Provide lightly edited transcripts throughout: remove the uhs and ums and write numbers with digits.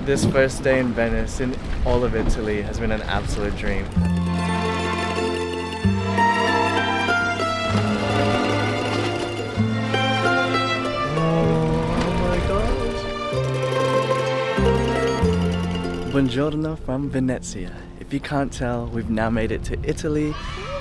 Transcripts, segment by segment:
This first day in Venice, in all of Italy, has been an absolute dream. Buongiorno from Venezia. If you can't tell, we've now made it to Italy,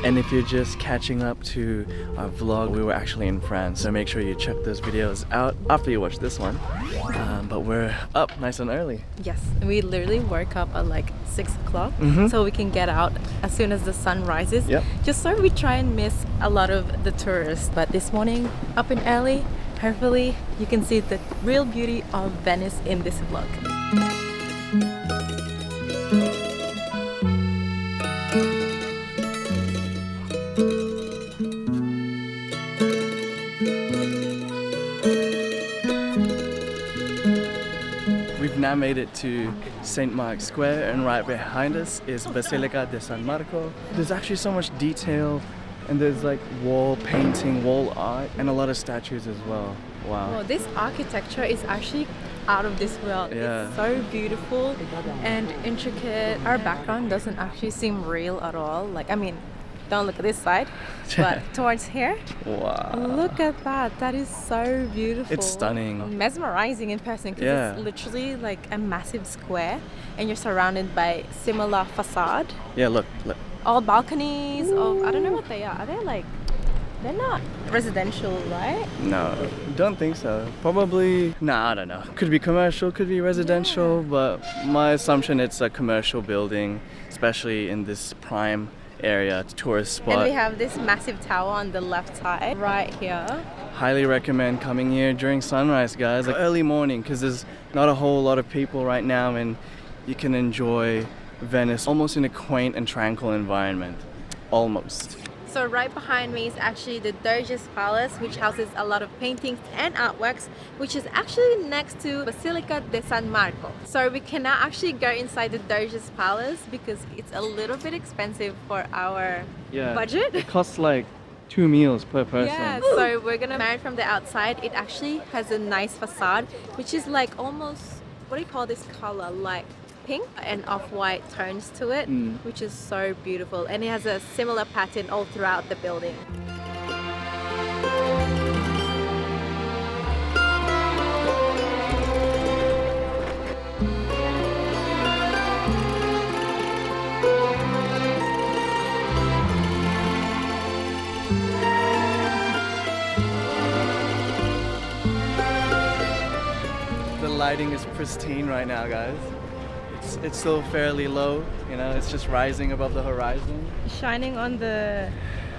and if you're just catching up to our vlog, we were actually in France, so make sure you check those videos out after you watch this one. But we're up nice and early. Yes, we literally woke up at like 6 o'clock so we can get out as soon as the sun rises. Yep. Just so we try and miss a lot of the tourists. But this morning, up and early, hopefully you can see the real beauty of Venice in this vlog. We've now made it to St. Mark's Square, and right behind us is Basilica di San Marco. There's actually so much detail, and there's like wall painting, wall art, and a lot of statues as well. Wow. Well, this architecture is actually out of this world. Yeah. It's so beautiful and intricate. Our background doesn't actually seem real at all. Like, I mean, don't look at this side, but towards here, Wow. look at that. That is so beautiful. It's stunning. Mesmerizing in person because Yeah. it's literally like a massive square and you're surrounded by similar facade. Yeah, look. All balconies of, I don't know what they are. Are they like, they're not residential, right? No, don't think so. Probably, nah, I don't know. Could be commercial, could be residential, but my assumption it's a commercial building, especially in this prime area, tourist spot. And we have this massive tower on the left side, right here. Highly recommend coming here during sunrise, guys. Like early morning, because there's not a whole lot of people right now, and you can enjoy Venice almost in a quaint and tranquil environment. Almost. So right behind me is actually the Doge's Palace, which houses a lot of paintings and artworks, which is actually next to Basilica di San Marco. So we cannot actually go inside the Doge's Palace because it's a little bit expensive for our budget. It costs like 2 meals per person. Yeah, so we're gonna marry from the outside. It actually has a nice facade, which is like almost, what do you call this color? Like pink and off-white tones to it, which is so beautiful, and it has a similar pattern all throughout the building. The lighting is pristine right now, guys. It's still fairly low, you know, it's just rising above the horizon. Shining on the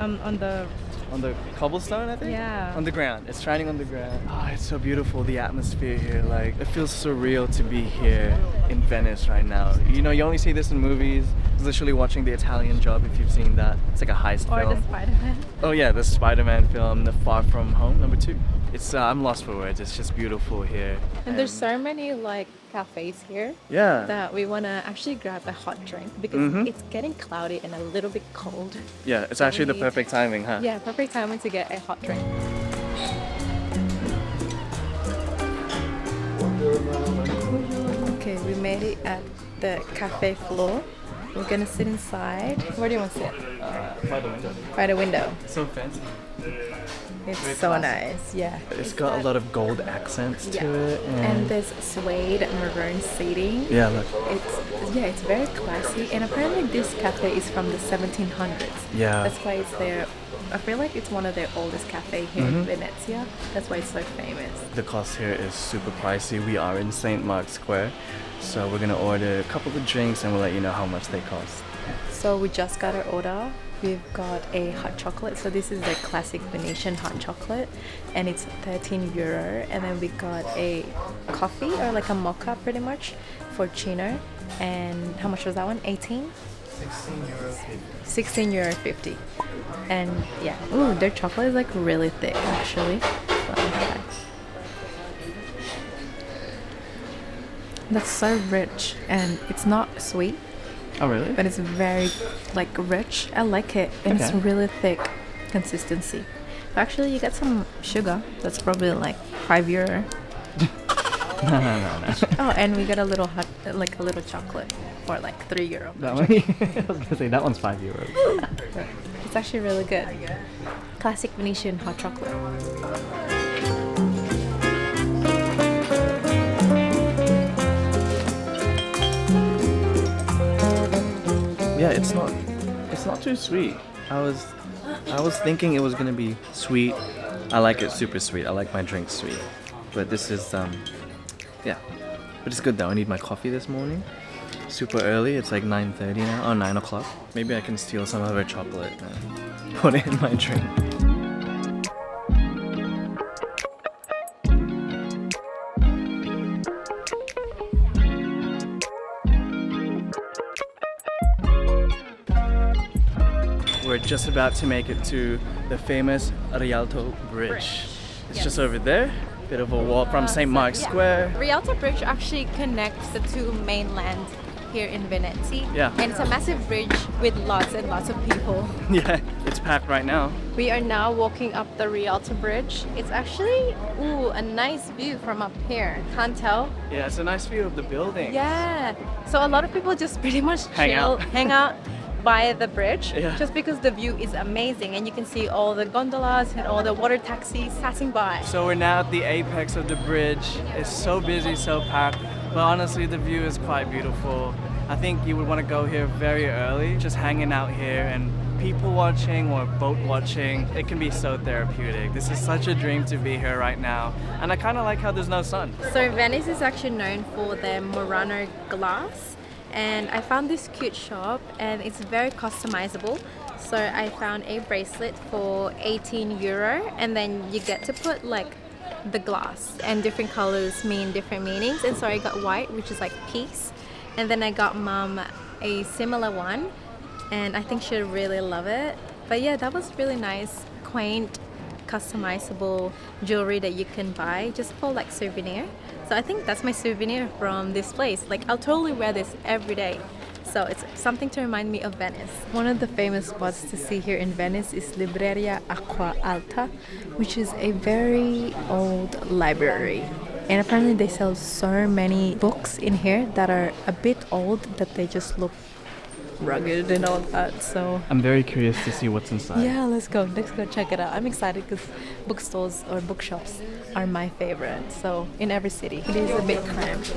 On the cobblestone, I think? Yeah. On the ground. It's shining on the ground. Oh, it's so beautiful, the atmosphere here. Like, it feels surreal to be here in Venice right now. You know, you only see this in movies. I was literally watching The Italian Job, if you've seen that. It's like a heist or film. the Spider-Man. Oh yeah, the Spider-Man film, The Far From Home, #2. It's I'm lost for words. It's just beautiful here. And there's so many like cafes here Yeah. that we want to actually grab a hot drink because it's getting cloudy and a little bit cold. Yeah, it's actually the perfect timing, huh? Yeah, perfect timing to get a hot drink. Okay, we made it at the cafe floor. We're gonna sit inside. Where do you want to sit? By the window. By the window. So fancy. It's Very so classy. nice, yeah. It's got a lot of gold accents to it. And there's suede maroon seating. Yeah, look. It's very classy, and apparently this cafe is from the 1700s. Yeah. That's why it's there. I feel like it's one of the oldest cafe here in Venezia. That's why it's so famous. The cost here is super pricey. We are in St. Mark's Square, so we're gonna order a couple of drinks and we'll let you know how much they cost. So we just got our order. We've got a hot chocolate. So this is the classic Venetian hot chocolate, and it's €13. And then we got a coffee or like a mocha, pretty much, for Chino. And how much was that one? 18? €16.50. And yeah, ooh, their chocolate is like really thick actually. That's so rich, and it's not sweet, Oh really? but it's very like rich. I like it, and it's Okay. really thick consistency. Actually, you get some sugar. That's probably like €5. No, no, no, no. Oh, and we got a little hot, like a little chocolate for like €3. That one, I was gonna say that one's €5. It's actually really good. Classic Venetian hot chocolate. Yeah, it's not too sweet. I was thinking it was gonna be sweet. I like it super sweet. I like my drinks sweet. But this is yeah. But it's good though. I need my coffee this morning. Super early. It's like 9:30 now. Oh, 9 o'clock. Maybe I can steal some of her chocolate and put it in my drink. We're just about to make it to the famous Rialto Bridge. It's just over there. Bit of a walk from St. Mark's Square. Rialto Bridge actually connects the two mainland here in Venezia. Yeah. And it's a massive bridge with lots and lots of people. Yeah, it's packed right now. We are now walking up the Rialto Bridge. It's actually, a nice view from up here. Can't tell? Yeah, it's a nice view of the building. Yeah. So a lot of people just pretty much Hang out. hang out by the bridge, Yeah. just because the view is amazing and you can see all the gondolas and all the water taxis passing by. So we're now at the apex of the bridge. It's so busy, so packed, but honestly the view is quite beautiful. I think you would want to go here very early, just hanging out here and people watching or boat watching. It can be so therapeutic. This is such a dream to be here right now, and I kind of like how there's no sun. So Venice is actually known for their Murano glass, and I found this cute shop and it's very customizable. So I found a bracelet for €18, and then you get to put like the glass, and different colors mean different meanings. And so I got white, which is like peace, and then I got mom a similar one, and I think she'll really love it. But yeah, that was really nice, quaint, customizable jewelry that you can buy just for like souvenir. So I think that's my souvenir from this place. Like I'll totally wear this every day. So it's something to remind me of Venice. One of the famous spots to see here in Venice is Libreria Acqua Alta, which is a very old library. And apparently they sell so many books in here that are a bit old that they just look rugged and all that. So I'm very curious to see what's inside. yeah, let's go check it out. I'm excited because bookstores or bookshops are my favorite. So in every city, it is a bit cramped.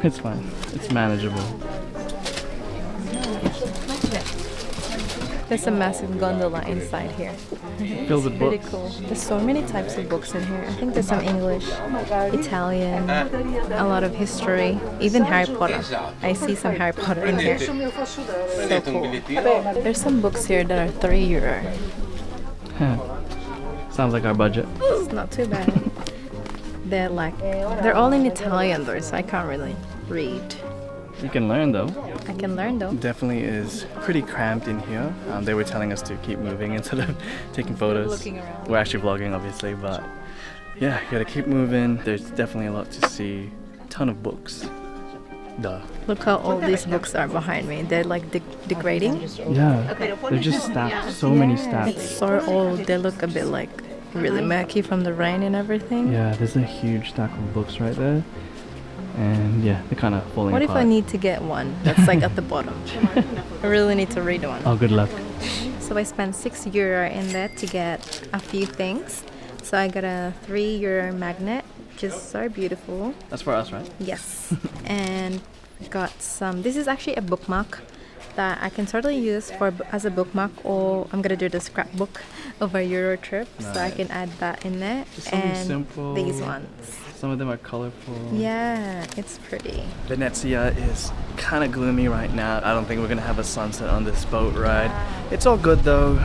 It's fine. It's manageable. There's a massive gondola inside here. Filled with Pretty books. cool. There's so many types of books in here. I think there's some English, Italian, a lot of history, even Harry Potter. I see some Harry Potter in here. So cool. There's some books here that are €3. Sounds like our budget. It's not too bad. They're all in Italian though, so I can't really read. You can learn though. I can learn though. Definitely is pretty cramped in here. They were telling us to keep moving instead of taking photos. Looking around. We're actually vlogging obviously, but yeah, you gotta keep moving. There's definitely a lot to see. Ton of books. Duh. Look how old these books are behind me. They're like degrading. Yeah, they're just stacked. So many It's stacks. so old. They look a bit like really murky from the rain and everything. Yeah, there's a huge stack of books right there. And yeah, they're kind of falling What if apart. I need to get one that's like at the bottom? I really need to read one. Oh, good luck. So I spent €6 in there to get a few things. So I got a €3 magnet, which is so beautiful. That's for us, right? Yes. And got some, this is actually a bookmark that I can totally use as a bookmark, or I'm gonna do the scrapbook of a Euro trip. So I Nice. can add that in there. Just something And simple. these ones. Some of them are colorful. Yeah, it's pretty. Venezia is kind of gloomy right now. I don't think we're gonna have a sunset on this boat ride. It's all good though.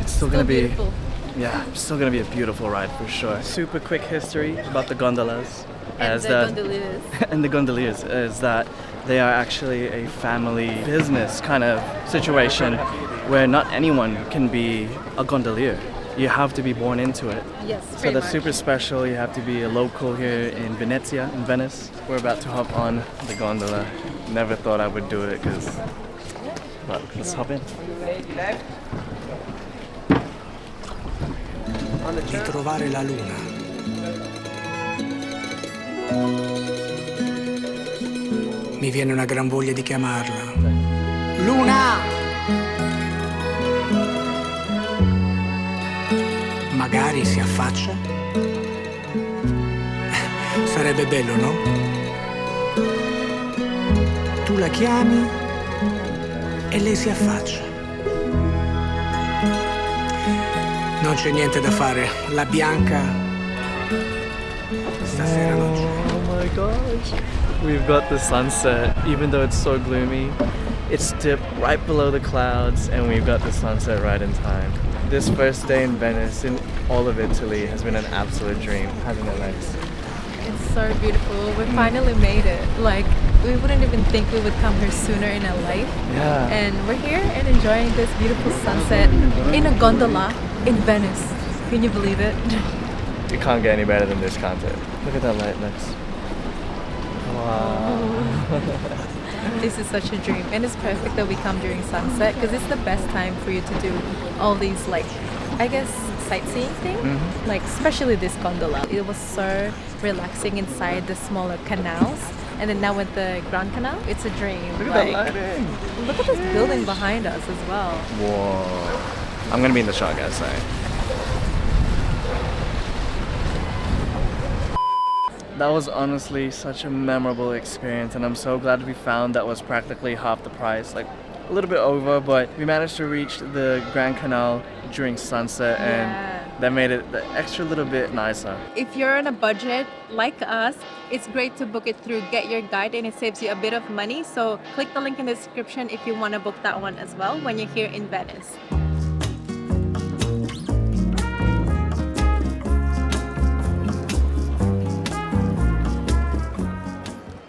It's still gonna be, beautiful. yeah, it's still gonna be a beautiful ride for sure. Super quick history about the gondolas, And the gondoliers. and the gondoliers is that they are actually a family business kind of situation where not anyone can be a gondolier. You have to be born into it. Yes, So pretty that's much. super special. You have to be a local here in Venezia, in Venice. We're about to hop on the gondola. Never thought I would do it but let's hop in. Di trovare la luna. Mi viene una gran voglia di chiamarla. Luna! Magari si affaccia. Sarebbe bello, no? Tu la chiami e lei si affaccia. Non c'è niente da fare. La bianca stasera non c'è. Oh my gosh. We've got the sunset, even though it's so gloomy. It's dipped right below the clouds and we've got the sunset right in time. This first day in Venice, in all of Italy, has been an absolute dream, hasn't it, Lex? It's so beautiful. We finally made it. Like, we wouldn't even think we would come here sooner in our life. Yeah. And we're here and enjoying this beautiful sunset in a gondola in Venice. Can you believe it? It can't get any better than this content. Look at that light, Lex. Wow. This is such a dream, and it's perfect that we come during sunset because it's the best time for you to do all these, like, I guess, sightseeing things. Like, especially this gondola. It was so relaxing inside the smaller canals, and then now with the Grand Canal, it's a dream. Look at Like, that lighting. look at this building behind us as well. Whoa. I'm gonna be in the shot, guys, sorry. That was honestly such a memorable experience, and I'm so glad we found that was practically half the price, like a little bit over, but we managed to reach the Grand Canal during sunset, and that made it the extra little bit nicer. If you're on a budget like us, it's great to book it through Get Your Guide, and it saves you a bit of money. So click the link in the description if you want to book that one as well when you're here in Venice.